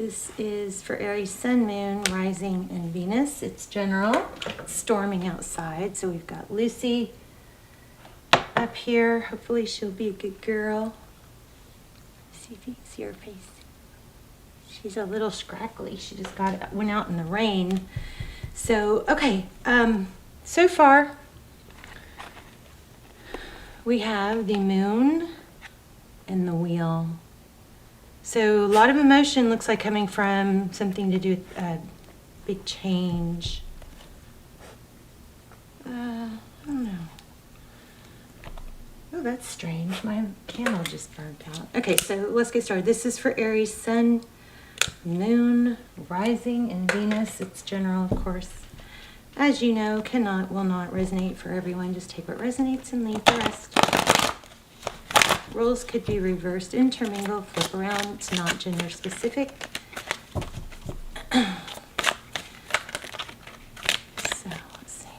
This is for Aries Sun, Moon, Rising, and Venus. It's general. It's storming outside. So we've got Lucy up here. Hopefully she'll be a good girl. See if you can see her face. She's a little scraggly. She just went out in the rain. So, okay. So far, we have the moon and the wheel. So a lot of emotion looks like coming from something to do with a big change. I don't know. Oh, that's strange. My candle just burnt out. Okay, so let's get started. This is for Aries Sun, Moon, Rising, and Venus. It's general, of course. As you know, will not resonate for everyone. Just take what resonates and leave the rest. Roles could be reversed, intermingle, flip around. It's not gender specific. So let's see.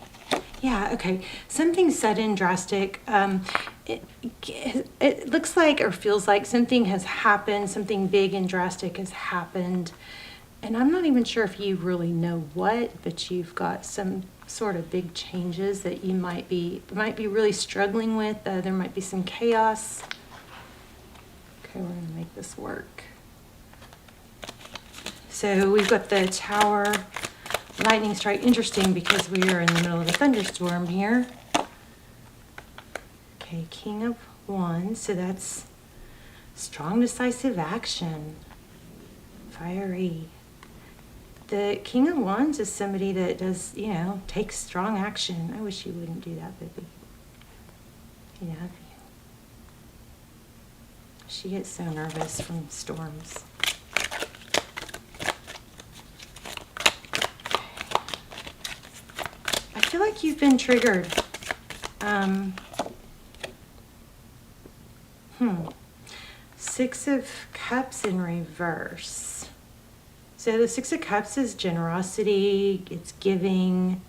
Yeah, okay. Something sudden, drastic. It looks like or feels like something has happened. Something big and drastic has happened. And I'm not even sure if you really know what, but you've got some sort of big changes that you might be really struggling with. There might be some chaos. Okay, we're going to make this work. So we've got the Tower, lightning strike. Interesting because we are in the middle of a thunderstorm here. Okay, King of Wands. So that's strong, decisive action. Fiery. The King of Wands is somebody that does, takes strong action. I wish you wouldn't do that, baby. Yeah. She gets so nervous from storms. I feel like you've been triggered. Six of Cups in reverse. So the Six of Cups is generosity, it's giving,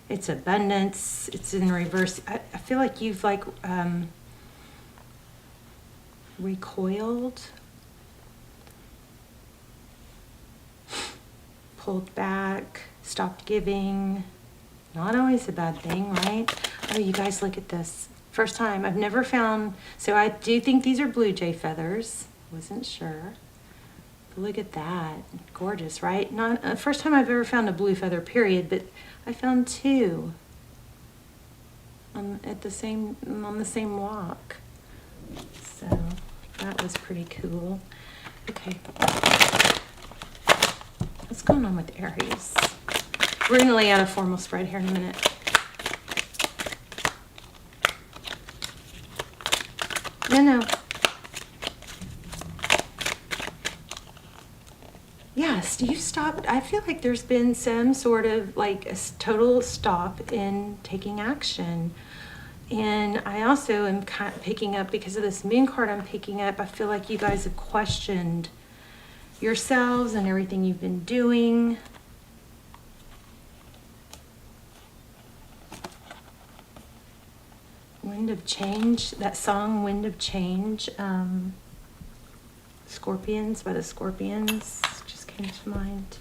it's abundance, it's in reverse. I feel like you've recoiled, pulled back, stopped giving. Not always a bad thing, right? Oh, you guys, look at this. First time, I've never found, so I do think these are blue jay feathers. Wasn't sure. But look at that. Gorgeous, right? Not first time I've ever found a blue feather, period, but I found two on the same walk. So that was pretty cool. Okay. What's going on with Aries? We're going to lay out a formal spread here in a minute. No. Yes, you stopped. I feel like there's been some sort of like a total stop in taking action. And I also am kind of picking up, because of this moon card I'm picking up, I feel like you guys have questioned yourselves and everything you've been doing. Wind of Change, that song Wind of Change, Scorpions by the Scorpions just came to mind.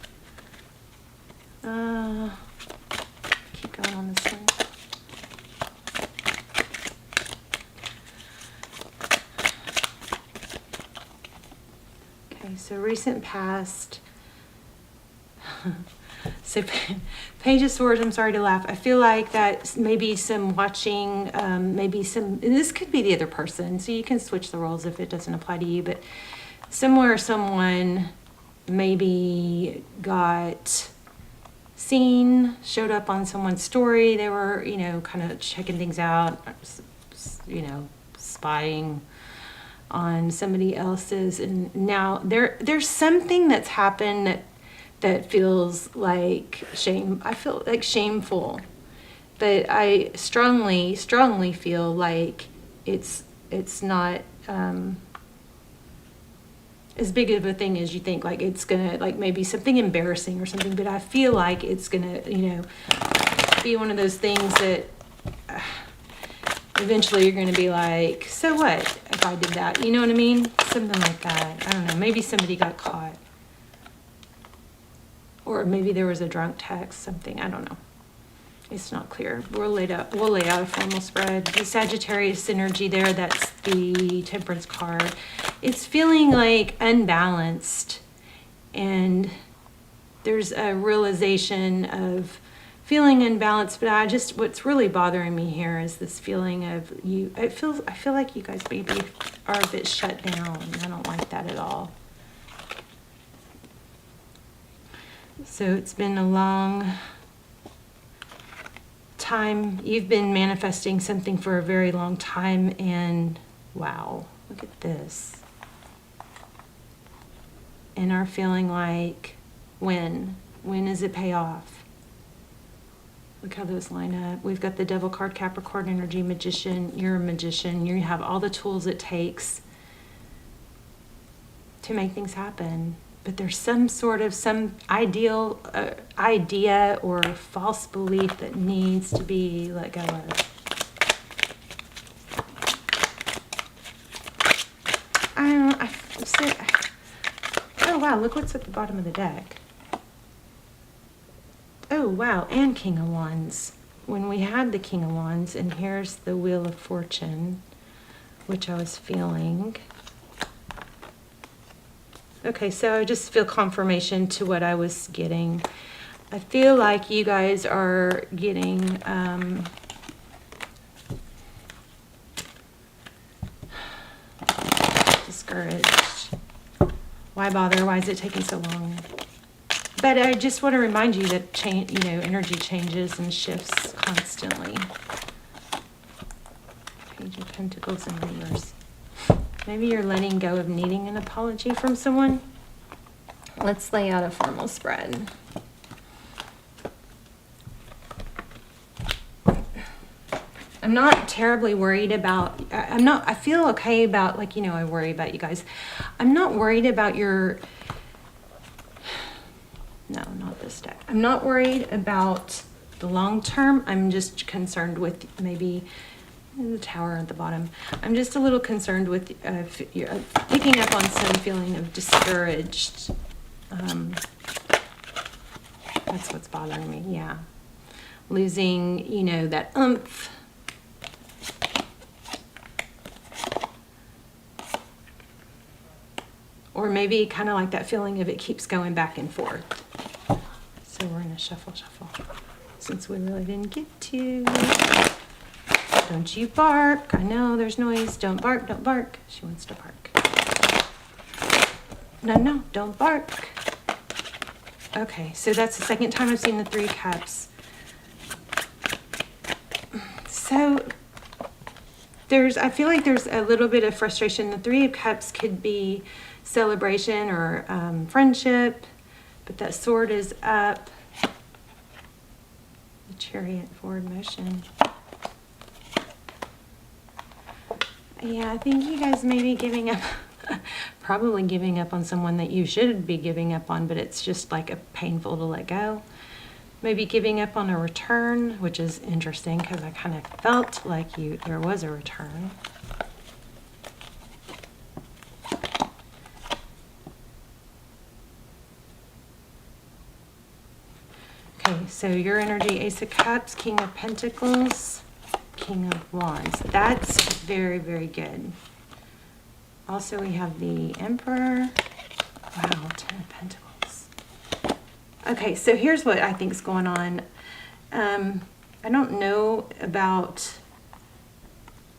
Keep going on this one. So recent past. So Page of Swords, I'm sorry to laugh. I feel like that maybe some watching, and this could be the other person, so you can switch the roles if it doesn't apply to you, but somewhere someone maybe got seen, showed up on someone's story. They were, kind of checking things out, spying on somebody else's, and now there's something that's happened that feels like shame. I feel like shameful, but I strongly feel like it's not as big of a thing as you think. Like it's gonna, like maybe something embarrassing or something, but I feel like it's gonna be one of those things that eventually you're going to be like, so what if I did that? You know what I mean? Something like that. I don't know. Maybe somebody got caught. Or maybe there was a drunk text, something, I don't know. It's not clear. We'll lay out a formal spread. The Sagittarius energy there, that's the Temperance card. It's feeling like unbalanced, and there's a realization of feeling unbalanced, but what's really bothering me here is this feeling of I feel like you guys maybe are a bit shut down. I don't like that at all. So it's been a long time. You've been manifesting something for a very long time, and wow, look at this. And are feeling like, when does it pay off? Look how those line up. We've got the Devil card, Capricorn energy, Magician. You're a magician. You have all the tools it takes to make things happen. But there's some ideal idea or false belief that needs to be let go of. Oh wow, look what's at the bottom of the deck. Oh wow, and King of Wands. When we had the King of Wands, and here's the Wheel of Fortune, which I was feeling. Okay, so I just feel confirmation to what I was getting. I feel like you guys are getting discouraged. Why bother? Why is it taking so long? But I just want to remind you that energy changes and shifts constantly. Page of Pentacles in reverse. Maybe you're letting go of needing an apology from someone. Let's lay out a formal spread. I'm not terribly worried about, I feel okay about, I worry about you guys. I'm not worried about no, not this deck. I'm not worried about the long term. I'm just concerned with maybe the Tower at the bottom. I'm just a little concerned with picking up on some feeling of discouraged. That's what's bothering me, yeah. Losing, that oomph. Or maybe kind of like that feeling of it keeps going back and forth. So we're going to shuffle, since we really didn't get to. Don't you bark. I know there's noise. Don't bark, don't bark. She wants to bark. No, don't bark. Okay, so that's the second time I've seen the Three of Cups. So I feel like there's a little bit of frustration. The Three of Cups could be celebration or friendship, but that Sword is up. The Chariot, forward motion. Yeah, I think you guys may be giving up, probably giving up on someone that you should be giving up on, but it's just painful to let go. Maybe giving up on a return, which is interesting because I kind of felt like there was a return. Okay, so your energy, Ace of Cups, King of Pentacles, King of Wands. That's very, very good. Also, we have the Emperor. Wow, Ten of Pentacles. Okay, so here's what I think is going on. I don't know about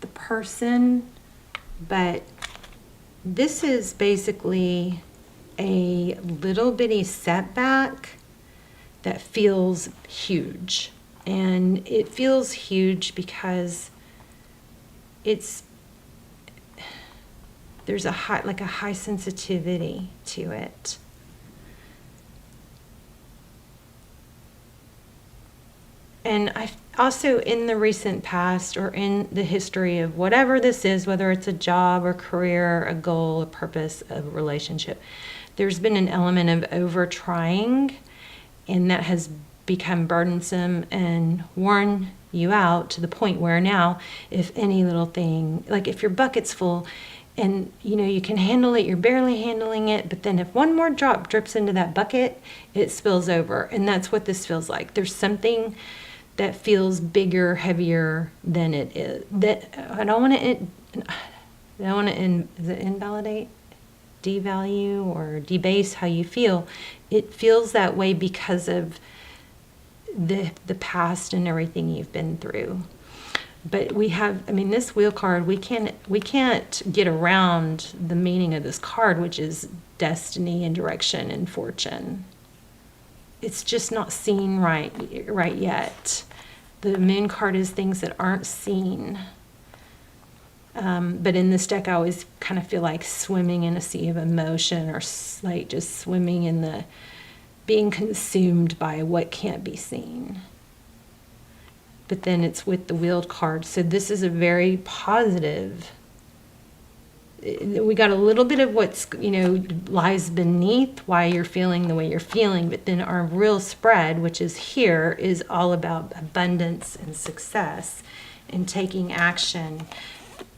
the person, but this is basically a little bitty setback that feels huge. And it feels huge because there's a high sensitivity to it. And I also, in the recent past or in the history of whatever this is, whether it's a job or career, a goal, a purpose, a relationship, there's been an element of over trying, and that has become burdensome and worn you out to the point where now, if any little thing, like if your bucket's full, And, you know, you can handle it, you're barely handling it, but then if one more drop drips into that bucket, it spills over. And that's what this feels like. There's something that feels bigger, heavier than it is. That I don't want to is it invalidate, devalue, or debase how you feel. It feels that way because of the past and everything you've been through. But we have, I mean, this wheel card, we can't get around the meaning of this card, which is destiny and direction and fortune. It's just not seen right yet. The moon card is things that aren't seen. But in this deck, I always kind of feel like swimming in a sea of emotion, or like just swimming in being consumed by what can't be seen. But then it's with the wheeled card. So this is a very positive. We got a little bit of what's, you know, lies beneath why you're feeling the way you're feeling. But then our real spread, which is here, is all about abundance and success and taking action.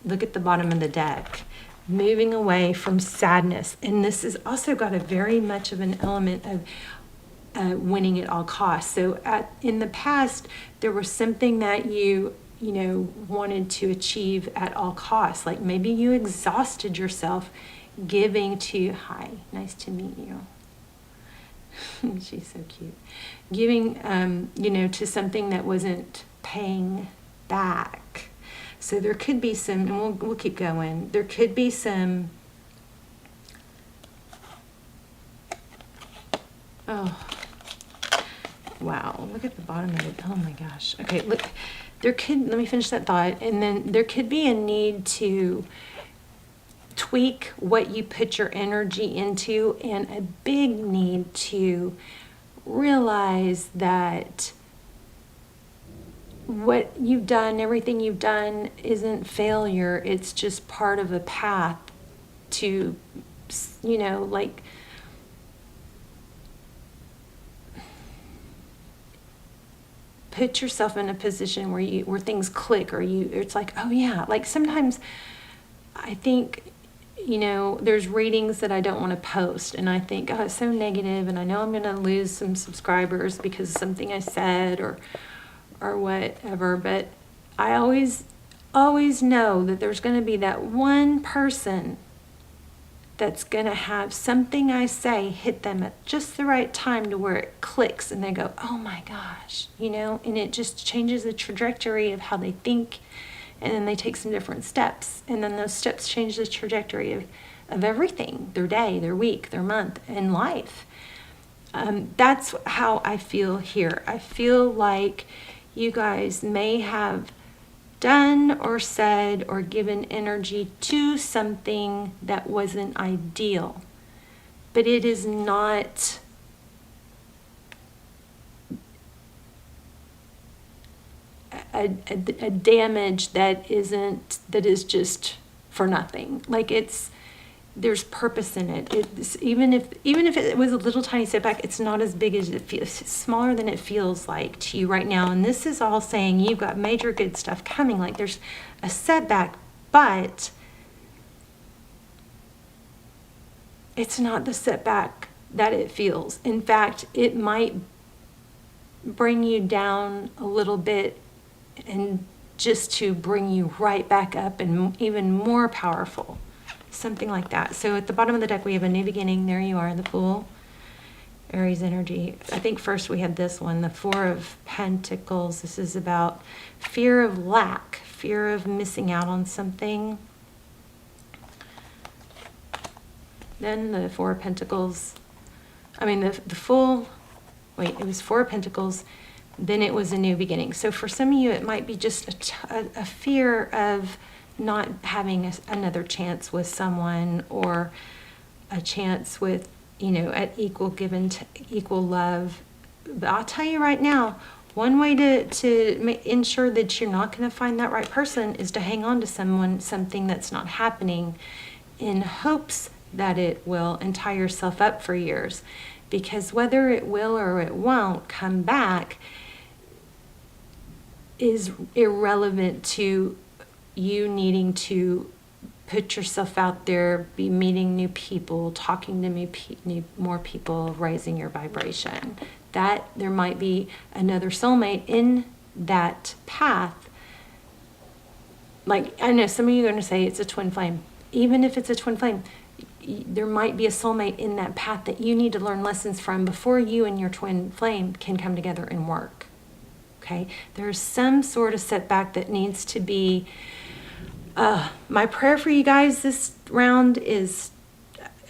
Look at the bottom of the deck. Moving away from sadness. And this has also got a very much of an element of winning at all costs. So in the past, there was something that you wanted to achieve at all costs. Like maybe you exhausted yourself giving to, hi, nice to meet you. She's so cute. Giving, to something that wasn't paying back. So there could be some, and we'll keep going. There could be some, oh, wow, look at the bottom of it. Oh my gosh. Okay, look, let me finish that thought. And then there could be a need to tweak what you put your energy into, and a big need to realize that what you've done, everything you've done, isn't failure. It's just part of a path to, like, put yourself in a position where things click, or it's like, oh yeah, like sometimes I think, there's readings that I don't want to post, and I think, oh, it's so negative, and I know I'm going to lose some subscribers because of something I said or whatever, but I always know that there's going to be that one person that's going to have something I say hit them at just the right time to where it clicks, and they go, oh my gosh, and it just changes the trajectory of how they think, and then they take some different steps, and then those steps change the trajectory of everything, their day, their week, their month, and life. That's how I feel here. I feel like you guys may have done or said or given energy to something that wasn't ideal, but it is not a damage that is just for nothing. Like there's purpose in it. Even if it was a little tiny setback, it's not as big as it feels. It's smaller than it feels like to you right now. And this is all saying you've got major good stuff coming. Like there's a setback, but it's not the setback that it feels. In fact, it might bring you down a little bit, and just to bring you right back up and even more powerful. Something like that. So at the bottom of the deck, we have a new beginning. There you are, the Fool, Aries energy. I think first we had this one, the Four of Pentacles. This is about fear of lack, fear of missing out on something. Then the Four of Pentacles. The Fool. Wait, it was Four of Pentacles. Then it was a new beginning. So for some of you, it might be just a fear of not having another chance with someone, or a chance with, at equal equal love. But I'll tell you right now, one way to ensure that you're not going to find that right person is to hang on to something that's not happening, in hopes that it will, and tie yourself up for years. Because whether it will or it won't come back is irrelevant to you needing to put yourself out there, be meeting new people, talking to more people, raising your vibration. That there might be another soulmate in that path. Like, I know some of you are going to say it's a twin flame. Even if it's a twin flame, there might be a soulmate in that path that you need to learn lessons from before you and your twin flame can come together and work. Okay? There's some sort of setback that needs to be. My prayer for you guys this round is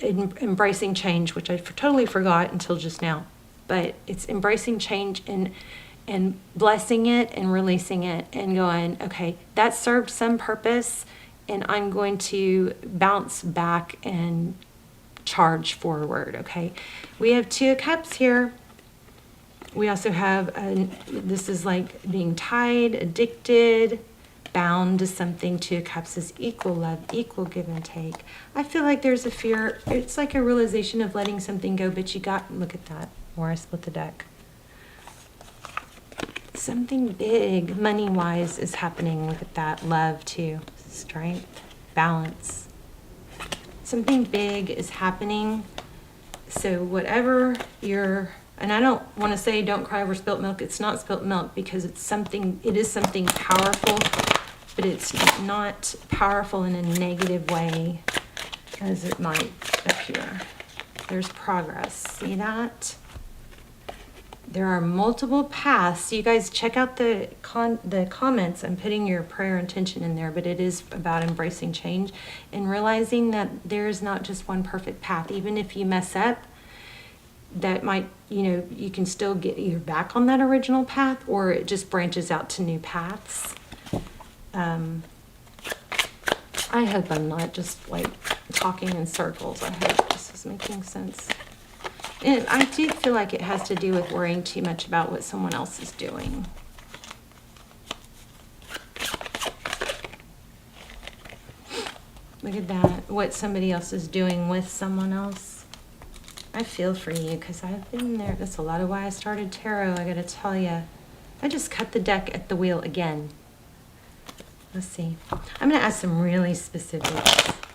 embracing change, which I totally forgot until just now. But it's embracing change and blessing it and releasing it and going, okay, that served some purpose, and I'm going to bounce back and charge forward, okay? We have 2 of Cups here. We also have, this is like being tied, addicted, bound to something. 2 of Cups is equal love, equal give and take. I feel like there's a fear. It's like a realization of letting something go, but you got, look at that, where I split the deck. Something big, money-wise, is happening. Look at that. Love, too. Strength, balance. Something big is happening. So whatever you're, and I don't want to say don't cry over spilt milk. It's not spilt milk because it is something powerful, but it's not powerful in a negative way as it might appear. There's progress. See that? There are multiple paths. You guys check out the comments. I'm putting your prayer intention in there, but it is about embracing change and realizing that there's not just one perfect path. Even if you mess up, that might, you can still get either back on that original path or it just branches out to new paths. I hope I'm not just like talking in circles. I hope this is making sense. And I do feel like it has to do with worrying too much about what someone else is doing. Look at that, what somebody else is doing with someone else. I feel for you because I've been there. That's a lot of why I started tarot, I gotta tell you. I just cut the deck at the wheel again. Let's see. I'm gonna ask some really specific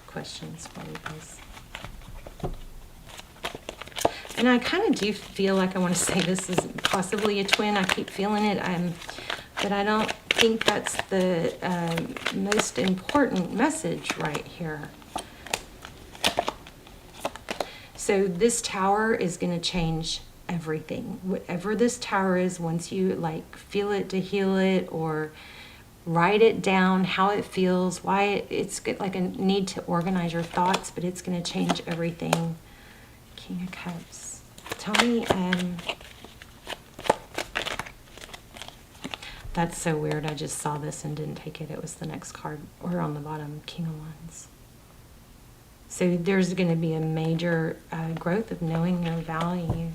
questions for you guys. And I kind of do feel like I want to say this is possibly a twin. I keep feeling it. But I don't think that's the most important message right here. So this tower is going to change everything. Whatever this tower is, once you like feel it to heal it or write it down, how it feels, why it's like a need to organize your thoughts, but it's going to change everything. King of Cups. Tell me, that's so weird. I just saw this and didn't take it. It was the next card, or on the bottom, King of Wands. So there's going to be a major growth of knowing your value.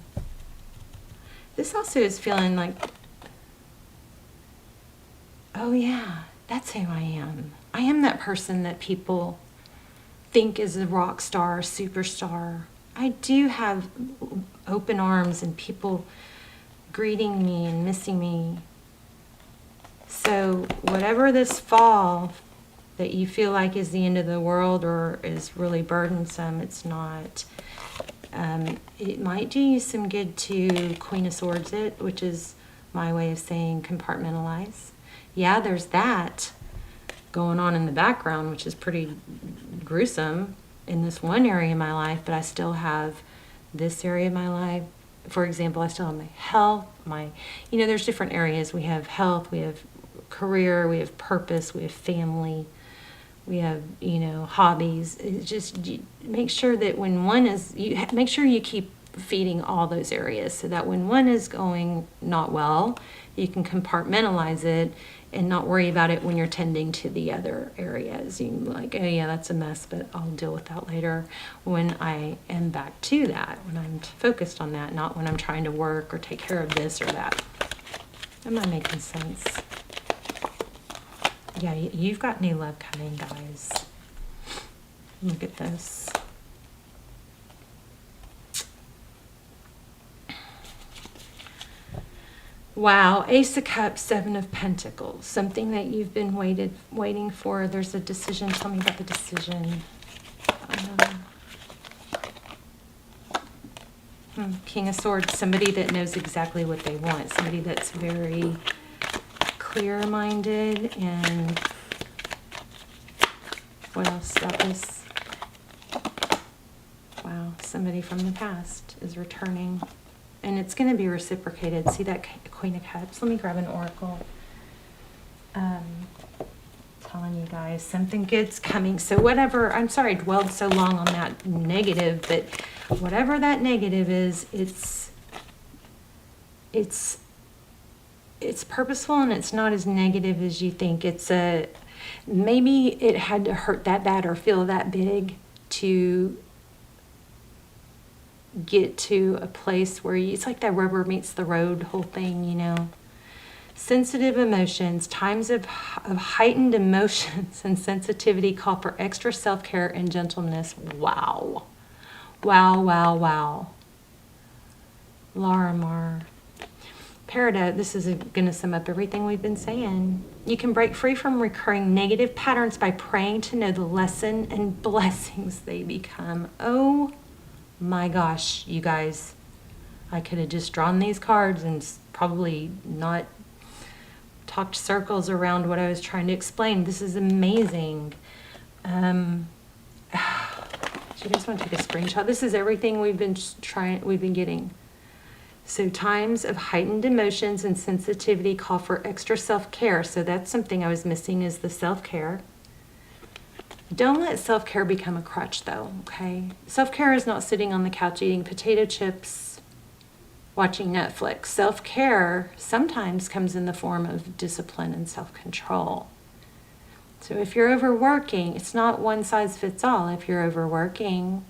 This also is feeling like, oh yeah, that's who I am. I am that person that people think is a rock star, superstar. I do have open arms and people greeting me and missing me. So whatever this fall that you feel like is the end of the world or is really burdensome, it's not. It might do you some good to Queen of Swords it, which is my way of saying compartmentalize. Yeah, there's that going on in the background, which is pretty gruesome in this one area of my life, but I still have this area of my life. For example, I still have my health, there's different areas. We have health, we have career, we have purpose, we have family, we have, hobbies. It's just make sure that when make sure you keep feeding all those areas so that when one is going not well, you can compartmentalize it and not worry about it when you're tending to the other areas. You can like, oh yeah, that's a mess, but I'll deal with that later when I am back to that, when I'm focused on that, not when I'm trying to work or take care of this or that. Am I making sense? Yeah, you've got new love coming, guys. Look at this. Wow, Ace of Cups, Seven of Pentacles. Something that you've been waiting for. There's a decision. Tell me about the decision. King of Swords, somebody that knows exactly what they want. Somebody that's very clear-minded. And what else about this? Wow, somebody from the past is returning. And it's going to be reciprocated. See that Queen of Cups? Let me grab an oracle. Telling you guys, something good's coming. So whatever, I'm sorry I dwelled so long on that negative, but whatever that negative is, it's purposeful, and it's not as negative as you think. Maybe it had to hurt that bad or feel that big to get to a place where it's like that rubber meets the road whole thing, you know. Sensitive emotions, times of heightened emotions and sensitivity call for extra self-care and gentleness. Wow. Wow, wow, wow. Larimar. Paradox, this is going to sum up everything we've been saying. You can break free from recurring negative patterns by praying to know the lesson and blessings they become. Oh my gosh, you guys. I could have just drawn these cards and probably not talked circles around what I was trying to explain. This is amazing. Do you guys want to take a screenshot? This is everything we've been getting. So times of heightened emotions and sensitivity call for extra self-care. So that's something I was missing, is the self-care. Don't let self-care become a crutch though, okay? Self-care is not sitting on the couch eating potato chips, watching Netflix. Self-care sometimes comes in the form of discipline and self-control. So if you're overworking, it's not one size fits all. If you're overworking,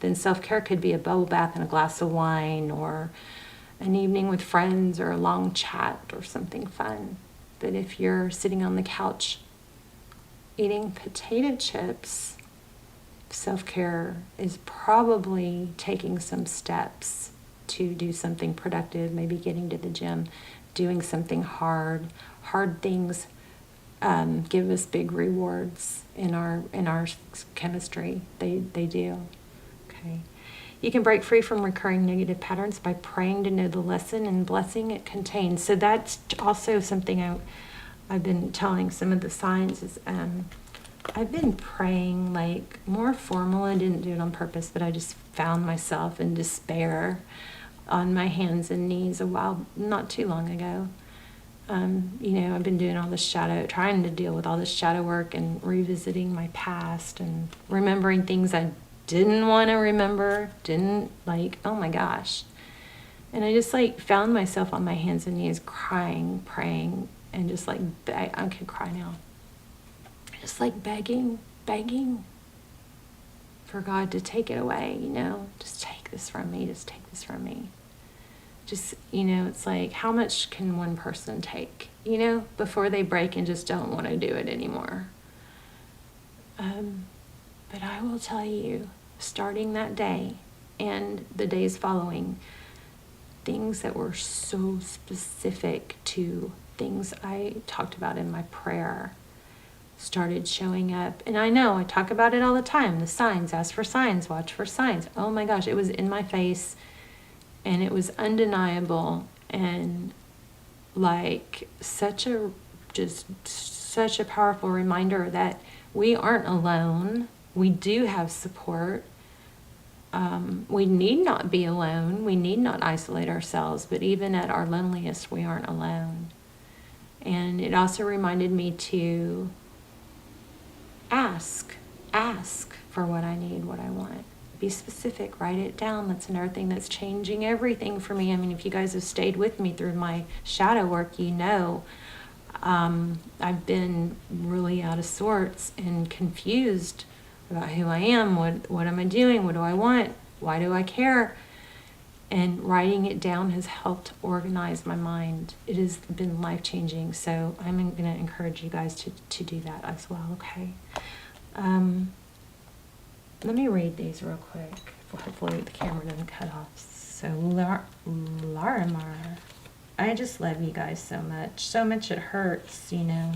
then self-care could be a bubble bath and a glass of wine, or an evening with friends, or a long chat, or something fun. But if you're sitting on the couch eating potato chips, self-care is probably taking some steps to do something productive, maybe getting to the gym, doing something hard. Hard things give us big rewards in our chemistry. They do. Okay. You can break free from recurring negative patterns by praying to know the lesson and blessing it contains. So that's also something I've been telling some of the signs is I've been praying like more formal. I didn't do it on purpose, but I just found myself in despair on my hands and knees not too long ago. I've been doing all this trying to deal with all this shadow work and revisiting my past and remembering things I didn't want to remember, oh my gosh. And I just found myself on my hands and knees crying, praying, and just I could cry now. Just begging for God to take it away, just take this from me, just take this from me. Just, it's how much can one person take, before they break and just don't want to do it anymore. But I will tell you, starting that day and the days following, things that were so specific to things I talked about in my prayer started showing up. And I know I talk about it all the time, the signs, ask for signs, watch for signs. Oh my gosh, it was in my face and it was undeniable, and such a powerful reminder that we aren't alone. We do have support. We need not be alone. We need not isolate ourselves, but even at our loneliest, we aren't alone. And it also reminded me to ask for what I need, what I want. Be specific, write it down. That's another thing that's changing everything for me. I mean, if you guys have stayed with me through my shadow work, I've been really out of sorts and confused about who I am, what am I doing, what do I want, why do I care? And writing it down has helped organize my mind. It has been life-changing, so I'm going to encourage you guys to do that as well, okay? Let me read these real quick. Hopefully the camera doesn't cut off. So Larimar, I just love you guys so much. So much it hurts, you know.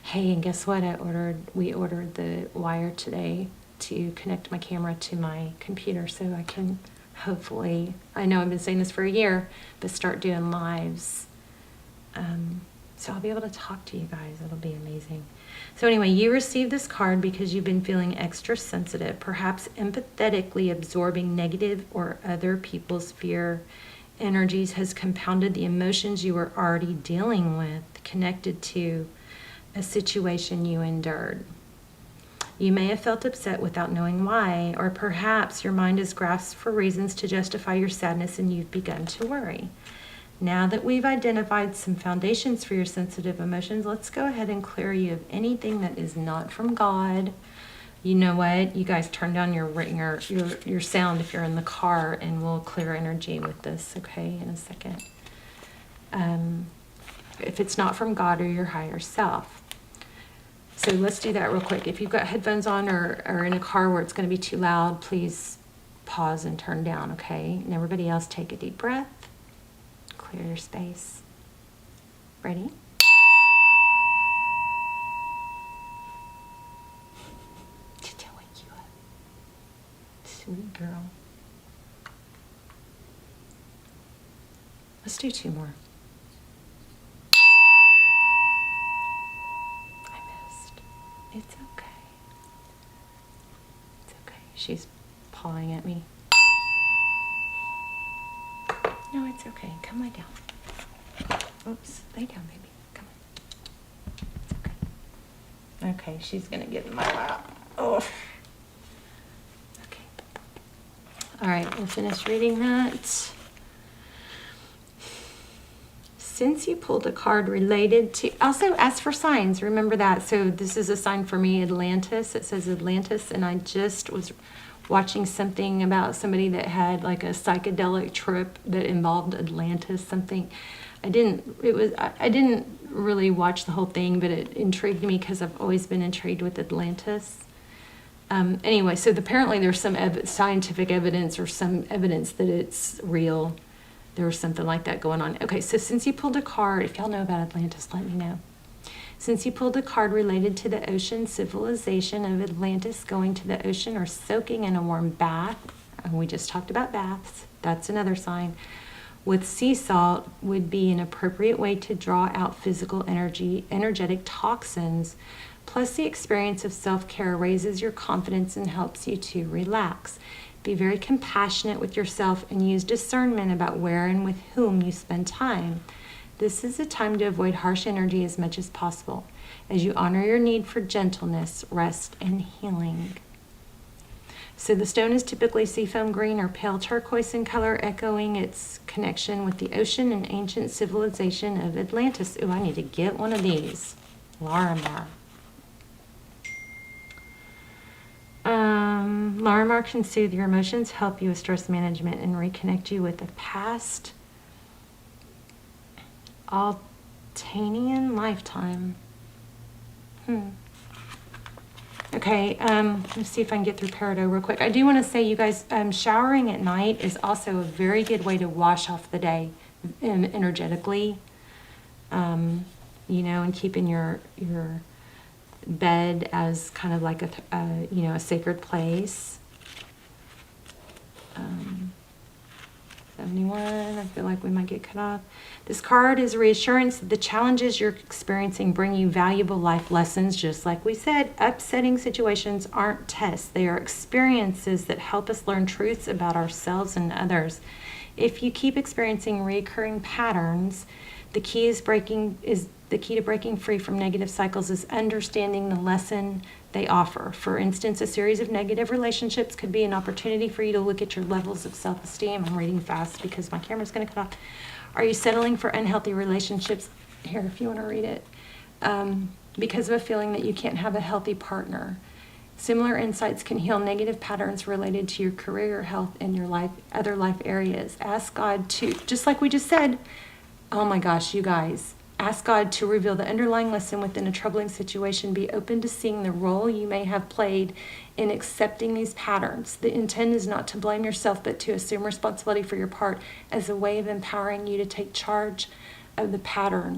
Hey, and guess what? We ordered the wire today to connect my camera to my computer so I can hopefully, I know I've been saying this for a year, but start doing lives. So I'll be able to talk to you guys. It'll be amazing. So anyway, you received this card because you've been feeling extra sensitive, perhaps empathetically absorbing negative or other people's fear energies has compounded the emotions you were already dealing with connected to a situation you endured. You may have felt upset without knowing why, or perhaps your mind has grasped for reasons to justify your sadness and you've begun to worry. Now that we've identified some foundations for your sensitive emotions, let's go ahead and clear you of anything that is not from God. You know what? You guys turn down your sound if you're in the car, and we'll clear energy with this, okay, in a second. If it's not from God or your higher self. So let's do that real quick. If you've got headphones on or in a car where it's going to be too loud, please pause and turn down, okay? And everybody else, take a deep breath. Clear your space. Ready? Did I wake you up? Sweet girl. Let's do 2 more. I missed. It's okay. It's okay. She's pawing at me. No, it's okay. Come lay down. Oops. Lay down, baby. Come on. It's okay. Okay, she's going to get in my lap. Oh. Okay. All right, we'll finish reading that. Since you pulled a card related to... Also, ask for signs. Remember that. So this is a sign for me, Atlantis. It says Atlantis, and I just was watching something about somebody that had like a psychedelic trip that involved Atlantis, something. I didn't really watch the whole thing, but it intrigued me because I've always been intrigued with Atlantis. Anyway, so apparently there's some scientific evidence or some evidence that it's real. There was something like that going on. Okay, so since you pulled a card, if y'all know about Atlantis, let me know. Since you pulled a card related to the ocean civilization of Atlantis going to the ocean or soaking in a warm bath, and we just talked about baths, that's another sign, with sea salt would be an appropriate way to draw out physical energetic toxins. Plus, the experience of self-care raises your confidence and helps you to relax. Be very compassionate with yourself and use discernment about where and with whom you spend time. This is a time to avoid harsh energy as much as possible, as you honor your need for gentleness, rest, and healing. So the stone is typically seafoam green or pale turquoise in color, echoing its connection with the ocean and ancient civilization of Atlantis. Ooh, I need to get one of these. Larimar. Larimar can soothe your emotions, help you with stress management, and reconnect you with a past Altanian lifetime. Okay, let's see if I can get through Peridot real quick. I do want to say, you guys, showering at night is also a very good way to wash off the day energetically. You know, and keeping your bed as kind of like a sacred place. 71, I feel like we might get cut off. This card is reassurance that the challenges you're experiencing bring you valuable life lessons. Just like we said, upsetting situations aren't tests. They are experiences that help us learn truths about ourselves and others. If you keep experiencing recurring patterns, the key to breaking free from negative cycles is understanding the lesson they offer. For instance, a series of negative relationships could be an opportunity for you to look at your levels of self-esteem. I'm reading fast because my camera's going to cut off. Are you settling for unhealthy relationships? Here, if you want to read it. Because of a feeling that you can't have a healthy partner. Similar insights can heal negative patterns related to your career, health, and your life, other life areas. Ask God to, just like we just said, oh my gosh, you guys, Ask God to reveal the underlying lesson within a troubling situation. Be open to seeing the role you may have played in accepting these patterns. The intent is not to blame yourself, but to assume responsibility for your part as a way of empowering you to take charge of the pattern.